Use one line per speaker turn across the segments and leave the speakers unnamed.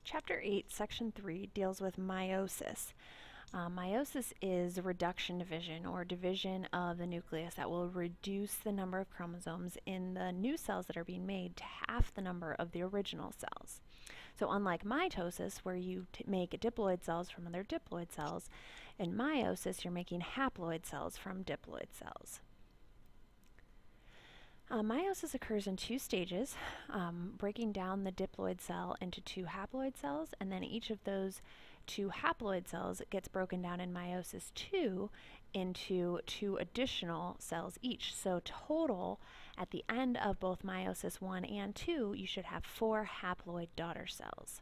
Chapter 8, Section 3 deals with meiosis. Meiosis is reduction division, or division of the nucleus that will reduce the number of chromosomes in the new cells that are being made to half the number of the original cells. So unlike mitosis, where you make diploid cells from other diploid cells, in meiosis you're making haploid cells from diploid cells. Meiosis occurs in two stages, breaking down the diploid cell into two haploid cells, and then each of those two haploid cells gets broken down in meiosis 2 into two additional cells each. So total, at the end of both meiosis 1 and 2, you should have 4 haploid daughter cells.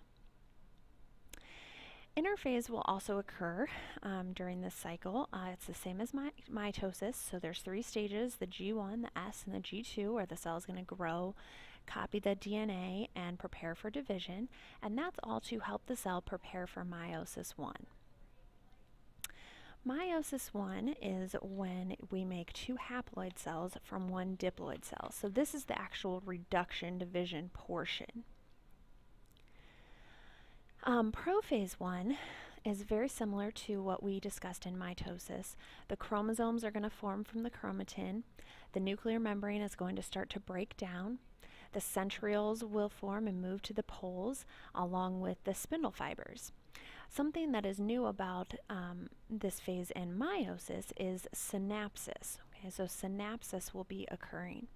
Interphase will also occur during this cycle. It's the same as mitosis, so there's 3 stages, the G1, the S, and the G2, where the cell is going to grow, copy the DNA, and prepare for division, and that's all to help the cell prepare for meiosis 1. Meiosis 1 is when we make 2 haploid cells from 1 diploid cell, so this is the actual reduction division portion. Prophase 1 is very similar to what we discussed in mitosis. The chromosomes are going to form from the chromatin. The nuclear membrane is going to start to break down. The centrioles will form and move to the poles along with the spindle fibers. Something that is new about this phase in meiosis is synapsis. Okay, so synapsis will be occurring.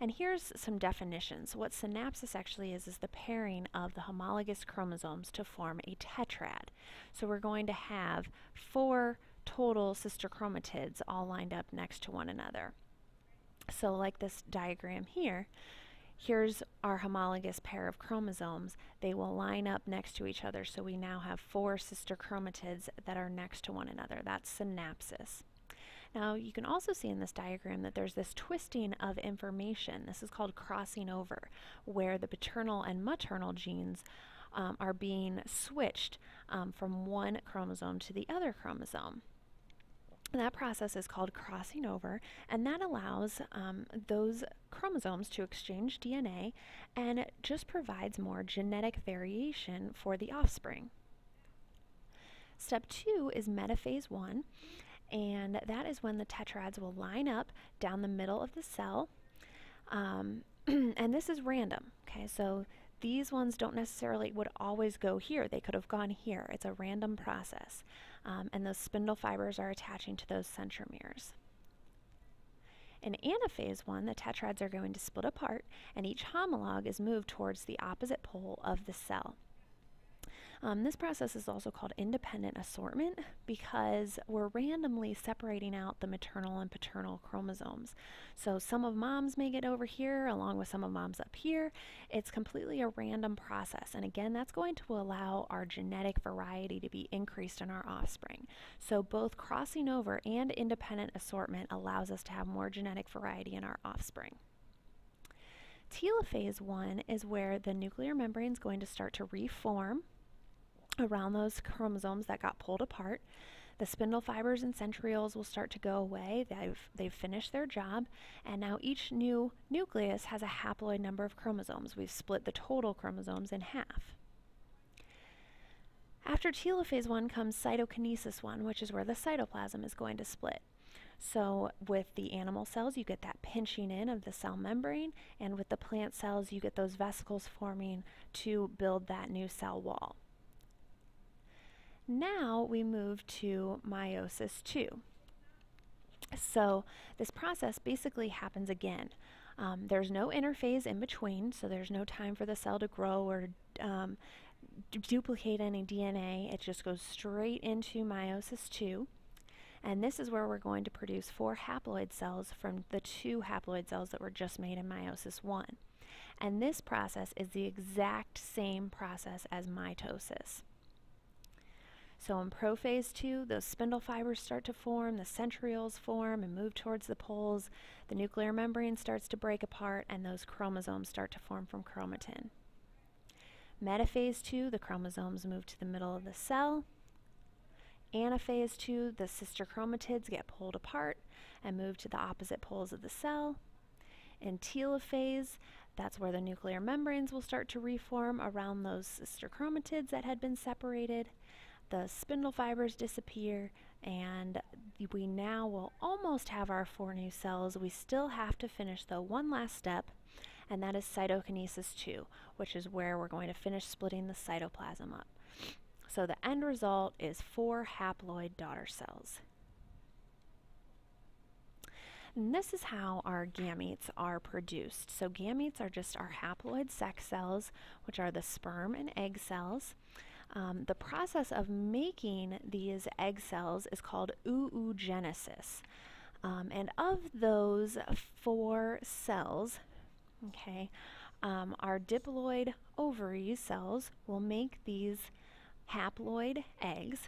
And here's some definitions. What synapsis actually is the pairing of the homologous chromosomes to form a tetrad. So we're going to have 4 total sister chromatids all lined up next to one another. So like this diagram here, here's our homologous pair of chromosomes. They will line up next to each other, so we now have 4 sister chromatids that are next to one another. That's synapsis. Now you can also see in this diagram that there's this twisting of information. This is called crossing over, where the paternal and maternal genes are being switched from one chromosome to the other chromosome. That process is called crossing over, and that allows those chromosomes to exchange DNA, and it just provides more genetic variation for the offspring. Step 2 is metaphase 1. And that is when the tetrads will line up down the middle of the cell. And this is random. Okay, so these ones don't necessarily would always go here. They could have gone here. It's a random process. And those spindle fibers are attaching to those centromeres. In anaphase 1, the tetrads are going to split apart, and each homolog is moved towards the opposite pole of the cell. This process is also called independent assortment because we're randomly separating out the maternal and paternal chromosomes. So some of mom's may get over here along with some of mom's up here. It's completely a random process, and again, that's going to allow our genetic variety to be increased in our offspring. So both crossing over and independent assortment allows us to have more genetic variety in our offspring. Telophase 1 is where the nuclear membrane is going to start to reform around those chromosomes that got pulled apart. The spindle fibers and centrioles will start to go away. They've finished their job, and now each new nucleus has a haploid number of chromosomes. We've split the total chromosomes in half. After telophase 1 comes cytokinesis 1, which is where the cytoplasm is going to split. So with the animal cells, you get that pinching in of the cell membrane, and with the plant cells, you get those vesicles forming to build that new cell wall. Now we move to meiosis 2. So this process basically happens again. There's no interphase in between, so there's no time for the cell to grow or duplicate any DNA. It just goes straight into meiosis 2. And this is where we're going to produce 4 haploid cells from the 2 haploid cells that were just made in meiosis 1. And this process is the exact same process as mitosis. So in prophase 2, those spindle fibers start to form, the centrioles form and move towards the poles, the nuclear membrane starts to break apart, and those chromosomes start to form from chromatin. Metaphase 2, the chromosomes move to the middle of the cell. Anaphase 2, the sister chromatids get pulled apart and move to the opposite poles of the cell. In telophase, That's where the nuclear membranes will start to reform around those sister chromatids that had been separated. The spindle fibers disappear, and we now will almost have our 4 new cells. We still have to finish the one last step, and that is cytokinesis 2, which is where we're going to finish splitting the cytoplasm up. So the end result is 4 haploid daughter cells. And this is how our gametes are produced. So gametes are just our haploid sex cells, which are the sperm and egg cells. The process of making these egg cells is called oogenesis. And of those 4 cells, okay, our diploid ovary cells will make these haploid eggs.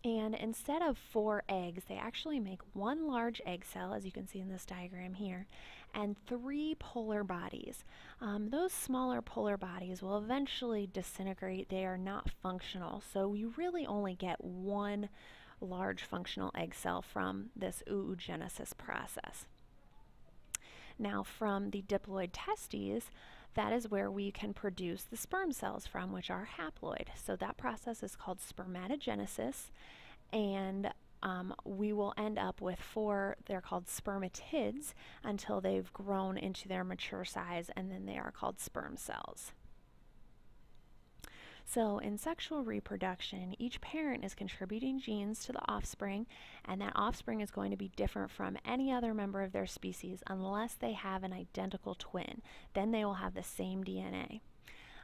And instead of 4 eggs, they actually make 1 large egg cell, as you can see in this diagram here, and 3 polar bodies. Those smaller polar bodies will eventually disintegrate. They are not functional, so we really only get 1 large functional egg cell from this oogenesis process. Now, from the diploid testes, that is where we can produce the sperm cells from, which are haploid. So that process is called spermatogenesis, and we will end up with 4, they're called spermatids, until they've grown into their mature size, and then they are called sperm cells. So in sexual reproduction, each parent is contributing genes to the offspring, and that offspring is going to be different from any other member of their species unless they have an identical twin. Then they will have the same DNA.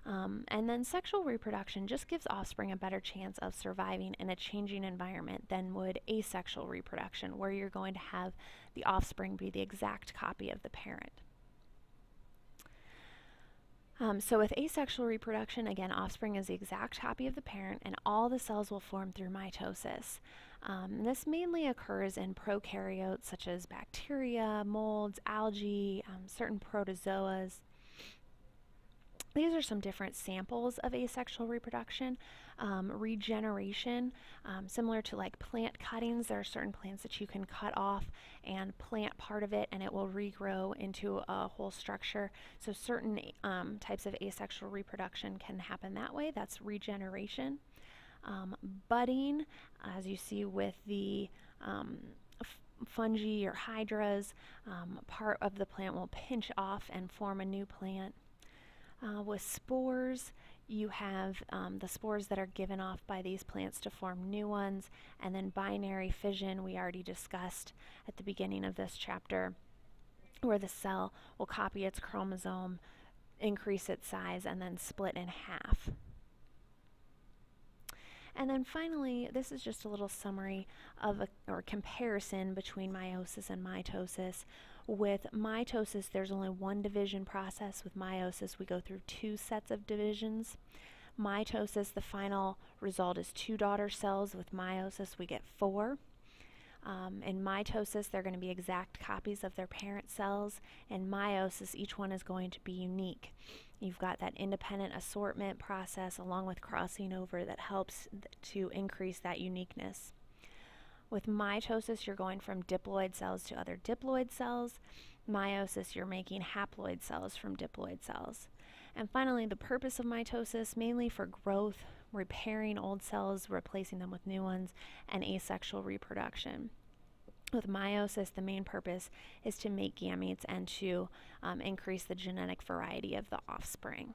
And then sexual reproduction just gives offspring a better chance of surviving in a changing environment than would asexual reproduction, where you're going to have the offspring be the exact copy of the parent. So with asexual reproduction, again, offspring is the exact copy of the parent, and all the cells will form through mitosis. This mainly occurs in prokaryotes such as bacteria, molds, algae, certain protozoas. These are some different samples of asexual reproduction. Regeneration, similar to like plant cuttings, there are certain plants that you can cut off and plant part of it and it will regrow into a whole structure. So certain types of asexual reproduction can happen that way. That's regeneration. Budding, as you see with the fungi or hydras, part of the plant will pinch off and form a new plant. With spores, you have the spores that are given off by these plants to form new ones, and then binary fission we already discussed at the beginning of this chapter, where the cell will copy its chromosome, increase its size, and then split in half. And then finally, this is just a little summary of or comparison between meiosis and mitosis. With mitosis, there's only 1 division process. With meiosis, we go through 2 sets of divisions. Mitosis, the final result is 2 daughter cells. With meiosis, we get 4. In mitosis, they're going to be exact copies of their parent cells. In meiosis, each one is going to be unique. You've got that independent assortment process along with crossing over that helps to increase that uniqueness. With mitosis, you're going from diploid cells to other diploid cells. Meiosis, you're making haploid cells from diploid cells. And finally, the purpose of mitosis, mainly for growth, repairing old cells, replacing them with new ones, and asexual reproduction. With meiosis, the main purpose is to make gametes and to increase the genetic variety of the offspring.